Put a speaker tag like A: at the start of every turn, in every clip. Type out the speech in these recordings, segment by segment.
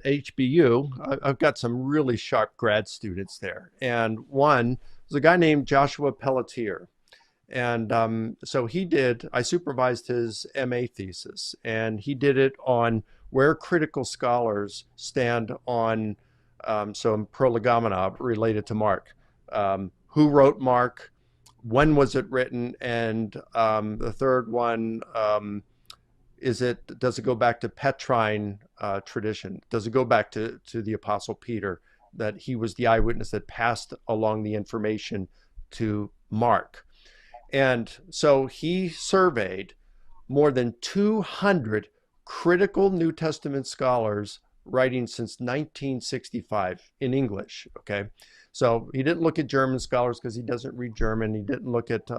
A: HBU, I've got some really sharp grad students there. And one was a guy named Joshua Pelletier. And so I supervised his MA thesis, and he did it on where critical scholars stand on, so prolegomena related to Mark. Who wrote Mark? When was it written? And the third one, does it go back to Petrine tradition? Does it go back to the Apostle Peter, that he was the eyewitness that passed along the information to Mark? And so he surveyed more than 200 critical New Testament scholars writing since 1965 in English, okay? So he didn't look at German scholars because he doesn't read German. He didn't look at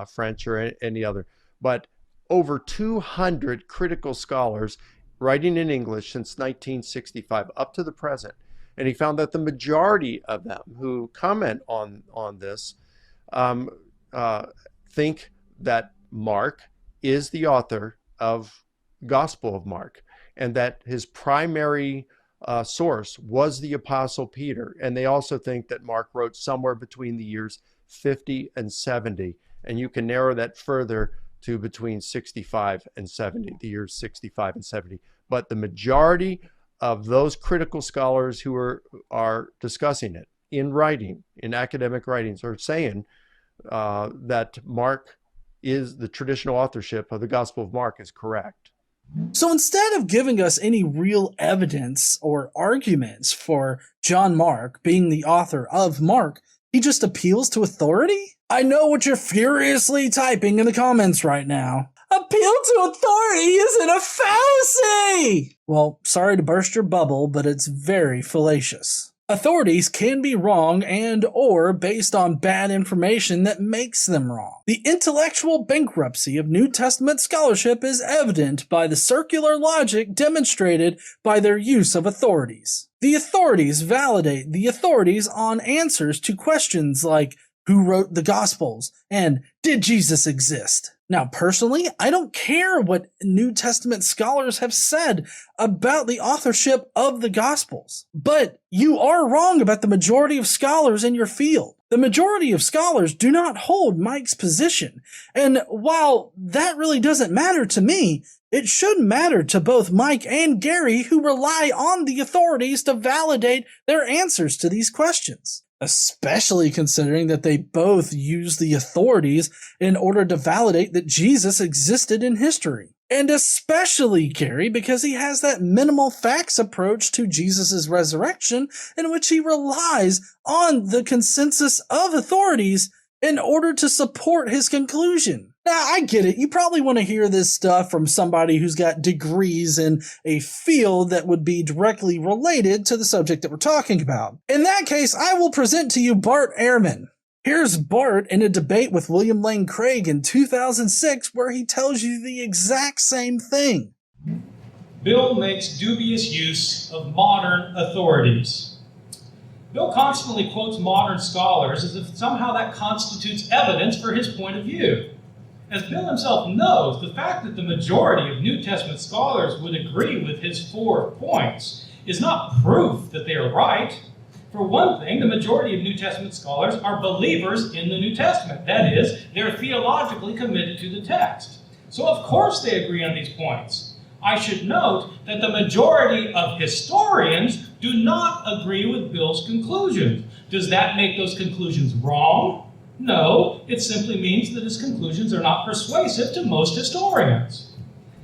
A: French or any other, but over 200 critical scholars writing in English since 1965 up to the present. And he found that the majority of them who comment on this think that Mark is the author of Gospel of Mark, and that his primary source was the Apostle Peter. And they also think that Mark wrote somewhere between the years 50 and 70. And you can narrow that further to between 65 and 70, the years 65 and 70. But the majority of those critical scholars who are discussing it in writing, in academic writings, are saying that Mark is the traditional authorship of the Gospel of Mark is correct.
B: So instead of giving us any real evidence or arguments for John Mark being the author of Mark, he just appeals to authority? I know what you're furiously typing in the comments right now. Appeal to authority isn't a fallacy! Well, sorry to burst your bubble, but it's very fallacious. Authorities can be wrong and or based on bad information that makes them wrong. The intellectual bankruptcy of New Testament scholarship is evident by the circular logic demonstrated by their use of authorities. The authorities validate the authorities on answers to questions like who wrote the Gospels and did Jesus exist? Now, personally, I don't care what New Testament scholars have said about the authorship of the Gospels, but you are wrong about the majority of scholars in your field. The majority of scholars do not hold Mike's position, and while that really doesn't matter to me, it should matter to both Mike and Gary, who rely on the authorities to validate their answers to these questions. Especially considering that they both use the authorities in order to validate that Jesus existed in history. And especially Gary, because he has that minimal facts approach to Jesus' resurrection in which he relies on the consensus of authorities in order to support his conclusion. Now, I get it. You probably want to hear this stuff from somebody who's got degrees in a field that would be directly related to the subject that we're talking about. In that case, I will present to you Bart Ehrman. Here's Bart in a debate with William Lane Craig in 2006 where he tells you the exact same thing.
C: Bill makes dubious use of modern authorities. Bill constantly quotes modern scholars as if somehow that constitutes evidence for his point of view. As Bill himself knows, the fact that the majority of New Testament scholars would agree with his 4 points is not proof that they are right. For one thing, the majority of New Testament scholars are believers in the New Testament. That is, they're theologically committed to the text. So of course they agree on these points. I should note that the majority of historians do not agree with Bill's conclusions. Does that make those conclusions wrong? No, it simply means that his conclusions are not persuasive to most historians.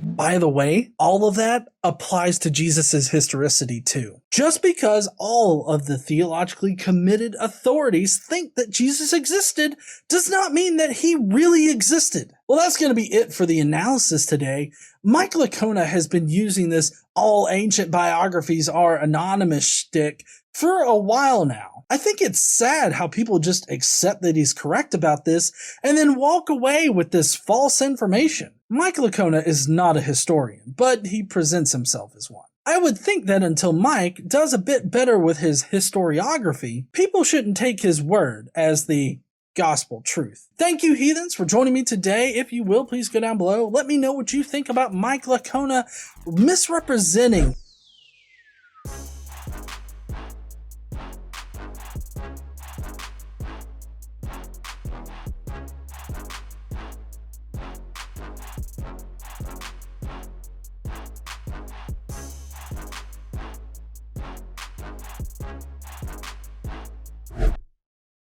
B: By the way, all of that applies to Jesus' historicity too. Just because all of the theologically committed authorities think that Jesus existed does not mean that he really existed. Well, that's going to be it for the analysis today. Mike Licona has been using this all ancient biographies are anonymous shtick for a while now. I think it's sad how people just accept that he's correct about this and then walk away with this false information. Mike Licona is not a historian, but he presents himself as one. I would think that until Mike does a bit better with his historiography, people shouldn't take his word as the gospel truth. Thank you, heathens, for joining me today. If you will, please go down below. Let me know what you think about Mike Licona misrepresenting